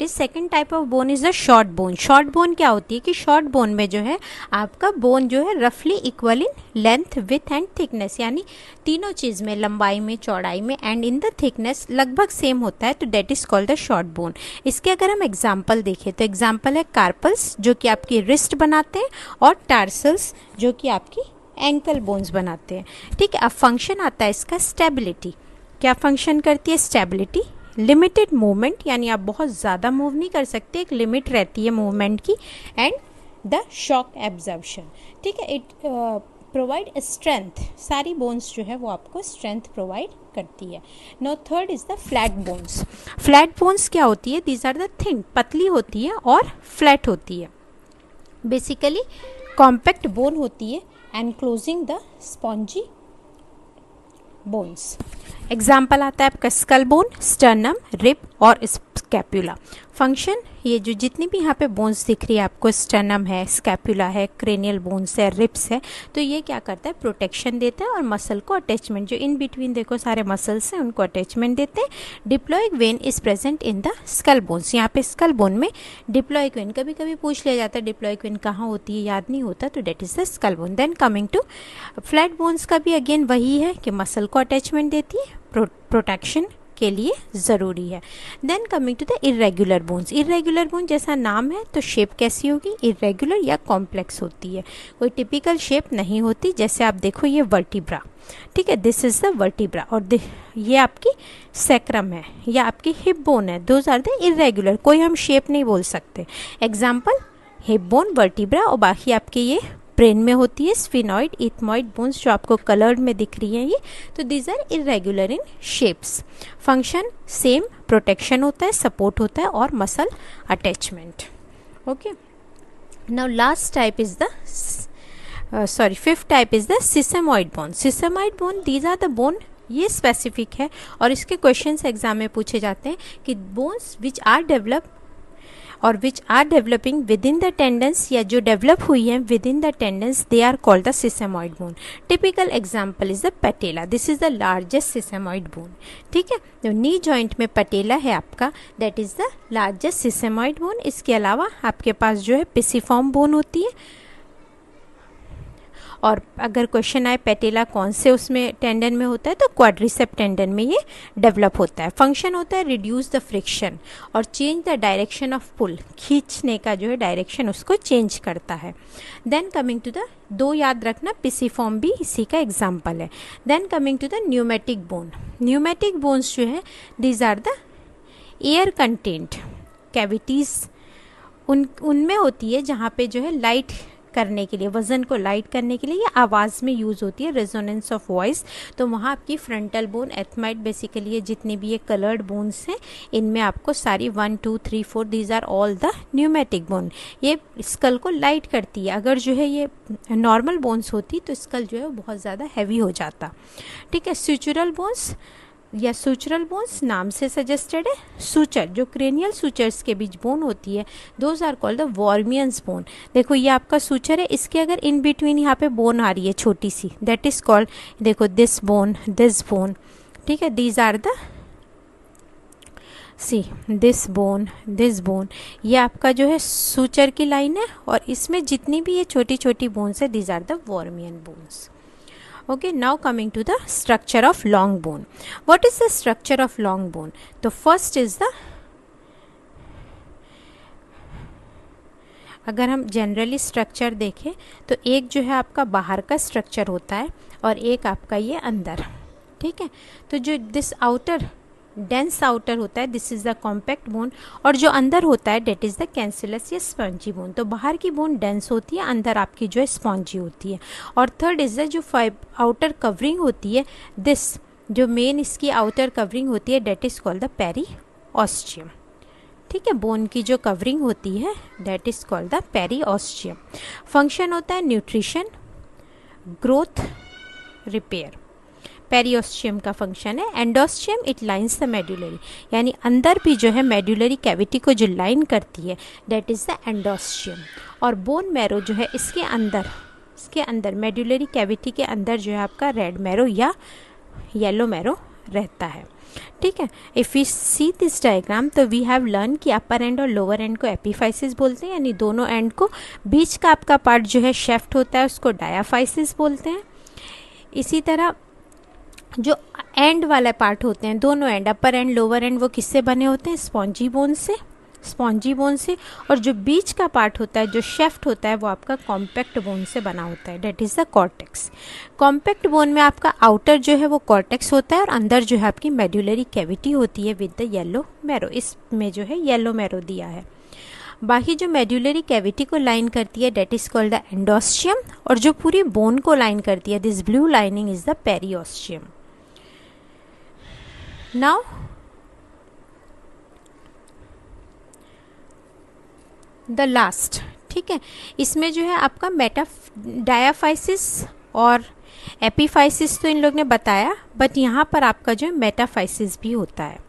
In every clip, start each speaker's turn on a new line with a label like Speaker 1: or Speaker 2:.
Speaker 1: That is second type of bone is the short bone. Short bone क्या होती है कि शॉर्ट बोन में जो है आपका बोन जो है रफली equal in length, with and thickness, यानी तीनों चीज़ में, लंबाई में, चौड़ाई में एंड इन द थिकनेस लगभग सेम होता है, तो that is called the short bone. इसके अगर हम एग्जाम्पल देखें तो एग्जाम्पल है कार्पल्स जो कि आपकी रिस्ट बनाते हैं, और टार्सल्स जो कि आपकी एंकल बोन्स बनाते हैं। ठीक है, अब फंक्शन आता है इसका स्टेबिलिटी। क्या फंक्शन करती है स्टेबिलिटी? लिमिटेड मूवमेंट, यानी आप बहुत ज़्यादा मूव नहीं कर सकते, एक लिमिट रहती है मूवमेंट की, एंड द शॉक एब्जॉर्प्शन। ठीक है, इट प्रोवाइड स्ट्रेंथ, सारी बोन्स जो है वो आपको स्ट्रेंथ प्रोवाइड करती है। No third is the flat bones. Flat bones क्या होती है? दीज आर द थिन, पतली होती है और फ्लैट होती है, बेसिकली कॉम्पैक्ट बोन होती है enclosing the spongy bones. Example आता है आपका स्कल बोन, स्टर्नम, रिब और स्कैपुला। फंक्शन, ये जो जितनी भी यहाँ पे बोन्स दिख रही है आपको, स्टर्नम है, स्कैपुला है, क्रेनियल बोन्स है, रिब्स है, तो ये क्या करता है? प्रोटेक्शन देता है और मसल को अटैचमेंट, जो इन बिटवीन देखो सारे मसल्स हैं उनको अटैचमेंट देते हैं। Diploic vein is present in the skull bones. यहाँ पे स्कल बोन में डिप्लॉइक वेन, कभी कभी पूछ लिया जाता है डिप्लॉइक वेन कहाँ होती है, याद नहीं होता, तो that is the skull bone. Then coming to flat bones का भी अगेन वही है कि मसल को अटैचमेंट देती है, प्रोटेक्शन के लिए ज़रूरी है। Then coming to the irregular bones. Irregular bone जैसा नाम है तो शेप कैसी होगी? इरेगुलर या कॉम्प्लेक्स होती है, कोई टिपिकल शेप नहीं होती। जैसे आप देखो ये वर्टिब्रा, ठीक है, दिस इज द वर्टिब्रा, और ये आपकी सैक्रम है, या आपकी हिप बोन है, दोज आर द इरेगुलर, कोई हम शेप नहीं बोल सकते। एग्जाम्पल हिप बोन, वर्टिब्रा, और बाकी आपके ये ब्रेन में होती है स्फिनॉइड, इथमॉइड बोन्स जो आपको कलर्ड में दिख रही हैं ये, तो these are irregular in shapes. Function same, protection होता है, सपोर्ट होता है और muscle attachment. Okay, now last type is the fifth type is the sesamoid bone. Sesamoid bone, these are the bone, ये स्पेसिफिक है और इसके क्वेश्चंस एग्जाम में पूछे जाते हैं कि बोन्स विच आर डेवलप और which are developing within the tendons, या जो डेवलप हुई है within the tendons, they are called the sesamoid bone. Typical example is the patella, this is the largest sesamoid bone. ठीक है, तो knee joint में patella है आपका, that is the largest sesamoid bone. इसके अलावा आपके पास जो है पिसिफॉर्म बोन होती है, और अगर क्वेश्चन आए पैटेला कौन से उसमें टेंडन में होता है, तो क्वाड्रिसेप टेंडन में ये डेवलप होता है। फंक्शन होता है रिड्यूस द फ्रिक्शन और चेंज द डायरेक्शन ऑफ पुल, खींचने का जो है डायरेक्शन उसको चेंज करता है। देन कमिंग टू द, दो याद रखना, पिसिफॉर्म भी इसी का एग्जाम्पल है। Then coming to the pneumatic bone. Pneumatic bones जो है these are the air content cavities, उनमें होती है जहाँ पे जो है लाइट करने के लिए, वज़न को लाइट करने के लिए, ये आवाज़ में यूज़ होती है, रेजोनेंस ऑफ वॉइस। तो वहाँ आपकी फ्रंटल बोन, एथमाइड, बेसिकली ये जितनी भी ये कलर्ड बोन्स हैं इनमें आपको सारी 1 2 3 4 these are all the pneumatic bone, ये स्कल को लाइट करती है। अगर जो है ये नॉर्मल बोन्स होती तो स्कल जो है वो बहुत ज़्यादा हैवी हो जाता। ठीक है, सुचुरल बोन्स या सूचरल बोन्स नाम से सजेस्टेड है। सूचर, जो क्रेनियल सूचर्स के बीच बोन होती है, those are called the wormian bone. देखो ये आपका सूचर है, इसके अगर इन बिटवीन यहाँ पे बोन आ रही है छोटी सी, दैट इज कॉल्ड, देखो दिस बोन, दिस बोन, ठीक है, these are the see this bone, this bone, ये आपका जो है सूचर की लाइन है, और इसमें जितनी भी ये छोटी छोटी बोन्स है these are the wormian bones. Okay, now coming to the structure of long bone. What is the structure of long bone? तो first is the, अगर हम जनरली स्ट्रक्चर देखें तो एक जो है आपका बाहर का स्ट्रक्चर होता है और एक आपका ये अंदर। ठीक है, तो जो दिस आउटर डेंस आउटर होता है, this is the compact bone, और जो अंदर होता है डेट इज़ द कैंसिलस या स्पॉन्जी बोन। तो बाहर की बोन डेंस होती है, अंदर आपकी जो है स्पॉन्जी होती है। और थर्ड इज़ द जो आउटर कवरिंग होती है, दिस जो मेन इसकी आउटर कवरिंग होती है that is called the periosteum. ठीक है, बोन की जो कवरिंग होती है that is called the periosteum. Function होता है न्यूट्रिशन, ग्रोथ, रिपेयर। पेरियोस्टियम का फंक्शन है। Endosteum, it lines the medullary, यानी अंदर भी जो है मेडुलरी कैविटी को जो लाइन करती है डेट इज़ द एंडोस्टियम। और बोन मैरो जो है इसके अंदर मेडुलरी कैविटी के अंदर जो है आपका रेड मैरो या येलो मैरो रहता है। ठीक है। If we see this diagram तो वी हैव लर्न कि अपर एंड और लोअर एंड को एपीफाइसिस बोलते हैं, यानी दोनों एंड को, बीच का आपका पार्ट जो है शेफ्ट होता है उसको डायाफाइसिस बोलते हैं। इसी तरह जो एंड वाला पार्ट होते हैं, दोनों and upper and lower and, वो किससे बने होते हैं? स्पॉन्जी बोन से। और जो बीच का पार्ट होता है, जो शेफ्ट होता है, वो आपका कॉम्पैक्ट बोन से बना होता है, that is the cortex. Compact bone में आपका आउटर जो है वो कॉर्टेक्स होता है और अंदर जो है आपकी मेड्युलरी कैविटी होती है विद द येलो मैरो। इसमें जो है येलो मैरो दिया है। बाकी जो मेड्युलरी कैविटी को लाइन करती है डेट इज कॉल्ड द एंडोस्टियम, और जो पूरी बोन को लाइन करती है, this blue lining is the periosteum. Now the last, ठीक है, इसमें जो है आपका डायाफाइसिस और एपीफाइसिस तो इन लोग ने बताया, बट यहाँ पर आपका जो है मेटाफाइसिस भी होता है।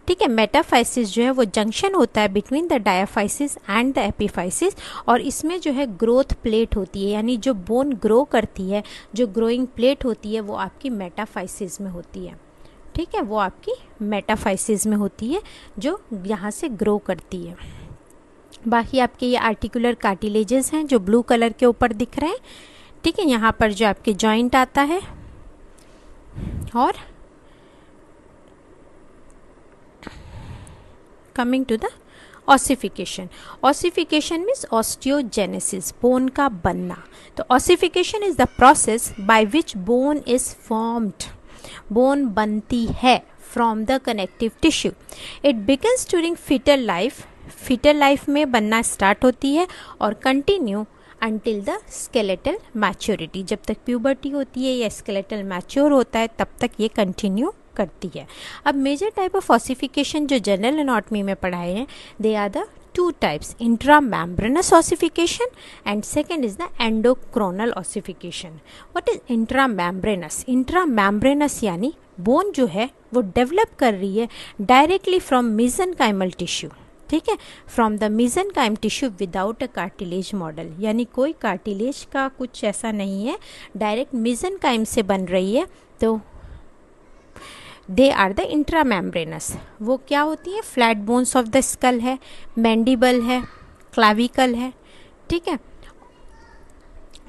Speaker 1: ठीक है, मेटाफाइसिस जो है वो जंक्शन होता है between the diaphysis and the epiphysis, और इसमें जो है ग्रोथ प्लेट होती है, यानी जो बोन ग्रो करती है, जो ग्रोइंग प्लेट होती है वो आपकी मेटाफाइसिस में होती है। ठीक है, वो आपकी मेटाफाइसिस में होती है जो यहाँ से ग्रो करती है। बाकी आपके ये आर्टिकुलर कार्टिलेजेस हैं जो ब्लू कलर के ऊपर दिख रहे हैं। ठीक है, यहाँ पर जो आपके जॉइंट आता है, और coming to the ossification. Ossification means osteogenesis, bone का बनना। तो ossification is the process by which bone is formed, bone बनती है from the connective tissue. It begins during fetal life, fetal life में बनना स्टार्ट होती है और continue until the skeletal maturity, जब तक प्यूबर्टी होती है या स्केलेटल मैच्योर होता है तब तक ये कंटिन्यू करती है। अब मेजर टाइप ऑफ ऑसिफिकेशन जो जनरल एनाटॉमी में पढ़ाए हैं, they are the two types, intramembranous ossification and second is the endochondral ossification. What is intramembranous? Intramembranous यानी बोन जो है वो डेवलप कर रही है डायरेक्टली फ्रॉम मेसेनकाइमल टिश्यू। ठीक है, from the mesenchyme tissue without a cartilage model, यानी कोई कार्टिलेज का कुछ ऐसा नहीं है, डायरेक्ट मेसेनकाइम से बन रही है। तो दे आर द इंट्रामेम्ब्रेनस। वो क्या होती है? Flat bones of the skull है, मैंडिबल है, क्लाविकल है, ठीक है,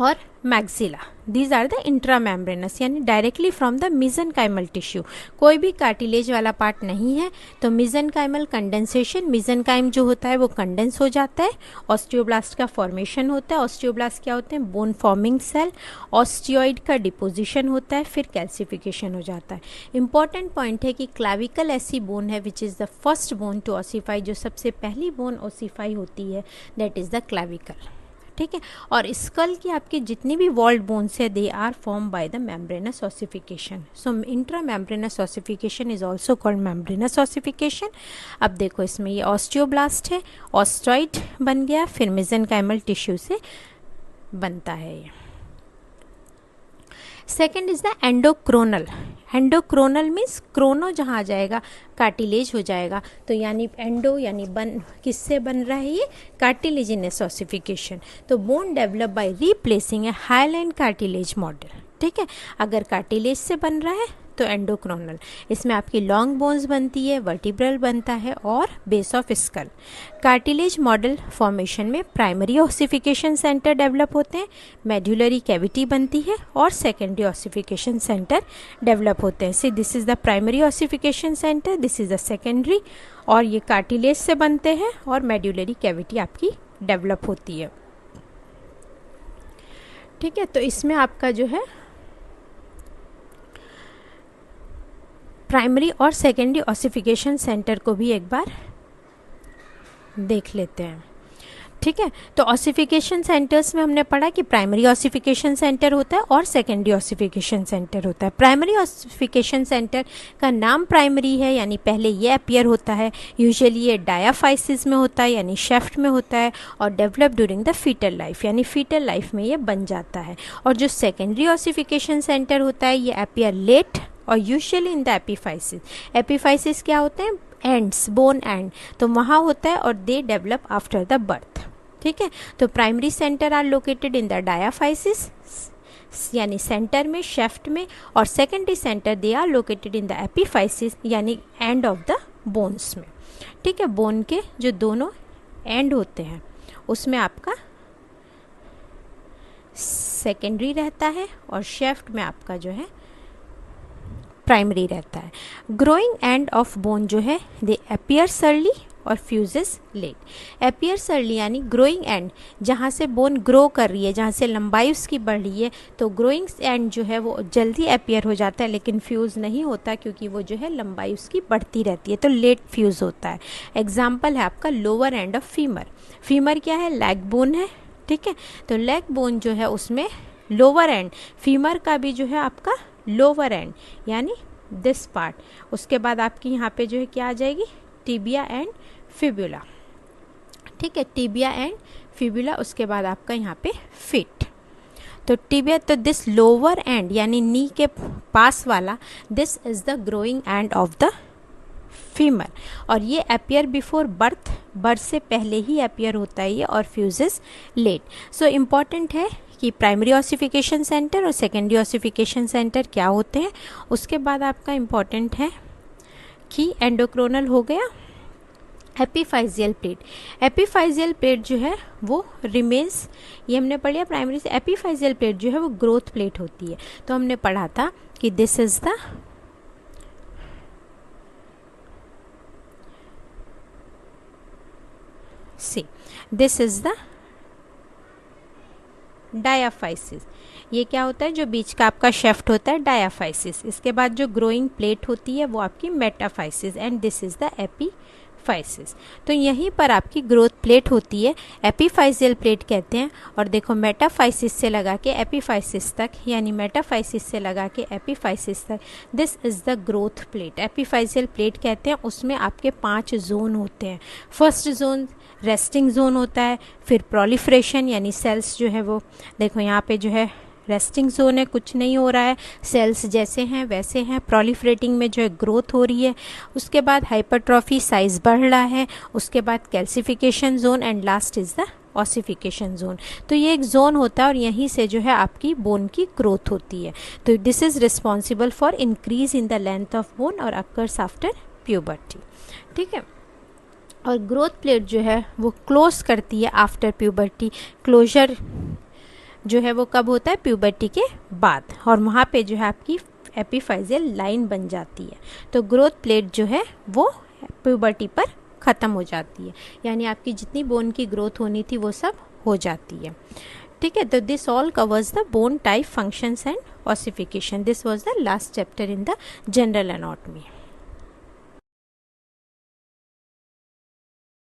Speaker 1: और मैक्सिला। दीज आर द इंट्रामेम्ब्रेनस, यानी directly from the mesenchymal tissue, कोई भी कार्टिलेज वाला पार्ट नहीं है। तो मेसेनकाइमल कंडेंसेशन, मेसेनकाइम जो होता है वो कंडेंस हो जाता है, ऑस्टियोब्लास्ट का फॉर्मेशन होता है। ऑस्टियोब्लास्ट क्या होते हैं? Bone forming cell. ऑस्टियोइड का डिपोजिशन होता है, फिर कैल्सिफिकेशन हो जाता है। इंपॉर्टेंट पॉइंट है कि क्लाविकल ऐसी बोन है which is the first bone to ossify, जो सबसे पहली बोन ऑसिफाई होती है, दैट इज़ द क्लाविकल। ठीक है, और स्कल की आपकी जितनी भी वॉल्ड बोन्स है, they are form by the membranous ossification. So intra membranous ossification is also called membranous ossification. अब देखो इसमें ये ऑस्टियोब्लास्ट है, ऑस्टॉइड बन गया, फिर मेसेनकाइमल टिश्यू से बनता है ये। Second is the endochondral. Endochondral means chrono जहाँ आ जाएगा कार्टिलेज हो जाएगा, तो यानी एंडो यानी बन, किससे बन रहा है ये? Cartilaginous ossification. तो bone develop by replacing a hyaline cartilage model. ठीक है, अगर कार्टिलेज से बन रहा है तो एंडोक्रोनल। इसमें आपकी लॉन्ग बोन्स बनती है, वर्टिब्रल बनता है और base of skull. Cartilage model formation में प्राइमरी ऑसिफिकेशन सेंटर डेवलप होते हैं, मेड्युलरी कैविटी बनती है और सेकेंडरी ऑसिफिकेशन सेंटर डेवलप होते हैं। See this is the primary ossification centre, this is the secondary, और ये कार्टिलेज से बनते हैं और मेड्युलरी कैविटी आपकी डेवलप होती है। ठीक है, तो इसमें आपका जो है प्राइमरी और सेकेंडरी ऑसिफिकेशन सेंटर को भी एक बार देख लेते हैं। ठीक है, तो ऑसिफिकेशन सेंटर्स में हमने पढ़ा कि प्राइमरी ऑसिफिकेशन सेंटर होता है और सेकेंडरी ऑसिफिकेशन सेंटर होता है। प्राइमरी ऑसिफिकेशन सेंटर का नाम प्राइमरी है, यानी पहले ये अपीयर होता है, यूजुअली ये डायाफाइसिस में होता है यानी शेफ्ट में होता है, और develop during the fetal life, यानी फीटल लाइफ में ये बन जाता है। और जो सेकेंडरी ऑसिफिकेशन सेंटर होता है ये अपीयर लेट और usually in the epiphysis. Epiphysis क्या होते हैं? एंड्स, बोन एंड, तो वहाँ होता है, और they develop after the birth. ठीक है, तो primary centre are located in the diaphysis, यानी सेंटर में, शेफ्ट में, और secondary centre they are located in the epiphysis यानी एंड ऑफ द बोन्स में। ठीक है, बोन के जो दोनों एंड होते हैं उसमें आपका सेकेंडरी रहता है और शेफ्ट में आपका जो है प्राइमरी रहता है। ग्रोइंग एंड ऑफ बोन जो है दे अपीयर्स अर्ली और फ्यूजेस लेट। अपीयर्स अर्ली यानी ग्रोइंग एंड, जहाँ से बोन ग्रो कर रही है, जहाँ से लंबाई उसकी बढ़ रही है, तो ग्रोइंग एंड जो है वो जल्दी अपीयर हो जाता है, लेकिन फ्यूज़ नहीं होता क्योंकि वो जो है लंबाई उसकी बढ़ती रहती है, तो लेट फ्यूज़ होता है। एग्जाम्पल है आपका lower end of femur. Femur क्या है? लेग बोन है। ठीक है, तो लेग बोन जो है उसमें लोअर एंड, फीमर का भी जो है आपका लोअर एंड यानी दिस पार्ट, उसके बाद आपकी यहाँ पे जो है क्या आ जाएगी? Tibia and fibula. ठीक है, टिबिया एंड फिबुला, उसके बाद आपका यहाँ पे फिट। तो टिबिया, तो दिस लोअर एंड यानी नी के पास वाला, this is the growing and of the femur, और ये अपीयर बिफोर बर्थ, बर्थ से पहले ही अपीयर होता है ये, और फ्यूजेस लेट। सो इम्पॉर्टेंट है कि प्राइमरी ऑसिफिकेशन सेंटर और सेकेंडरी ऑसिफिकेशन सेंटर क्या होते हैं। उसके बाद आपका इम्पॉर्टेंट है कि एंडोक्रोनल हो गया, एपीफाइजियल प्लेट। एपीफाइजियल प्लेट जो है वो रिमेन्स, ये हमने पढ़ लिया प्राइमरी से। एपीफाइजियल प्लेट जो है वो ग्रोथ प्लेट होती है, तो हमने पढ़ा था कि this is the this is the diaphysis. ये क्या होता है? जो बीच का आपका शेफ्ट होता है, डायाफाइसिस। इसके बाद जो ग्रोइंग प्लेट होती है वो आपकी metaphysis, and this is the epiphysis. तो यहीं पर आपकी ग्रोथ प्लेट होती है, एपीफाइजियल प्लेट कहते हैं। और देखो, मेटाफाइसिस से लगा के एपीफाइसिस तक, यानी मेटाफाइसिस से लगा के एपीफाइसिस तक, this is the growth plate. एपीफाइजियल plate कहते हैं, उसमें आपके 5 जोन होते हैं। फर्स्ट जोन रेस्टिंग जोन होता है, फिर प्रोलिफ्रेशन यानी सेल्स जो है वो, देखो यहाँ पे जो है रेस्टिंग जोन है, कुछ नहीं हो रहा है, सेल्स जैसे हैं वैसे हैं। प्रोलिफरेटिंग में जो है ग्रोथ हो रही है। उसके बाद हाइपरट्रॉफी, साइज बढ़ रहा है। उसके बाद calcification zone, and last is the ossification zone. तो ये एक जोन होता है और यहीं से जो है आपकी बोन की ग्रोथ होती है। तो this is responsible for increase in the length of bone और अकर्स आफ्टर प्यूबर्टी। ठीक है, और ग्रोथ प्लेट जो है वो क्लोज करती है आफ्टर प्यूबर्टी। क्लोजर जो है वो कब होता है? प्यूबर्टी के बाद, और वहाँ पे जो है आपकी एपीफाइजियल लाइन बन जाती है। तो ग्रोथ प्लेट जो है वो प्यूबर्टी पर ख़त्म हो जाती है, यानी आपकी जितनी बोन की ग्रोथ होनी थी वो सब हो जाती है। ठीक है, तो this all covers the bone type, functions and ossification. This was the last chapter in the general anatomy.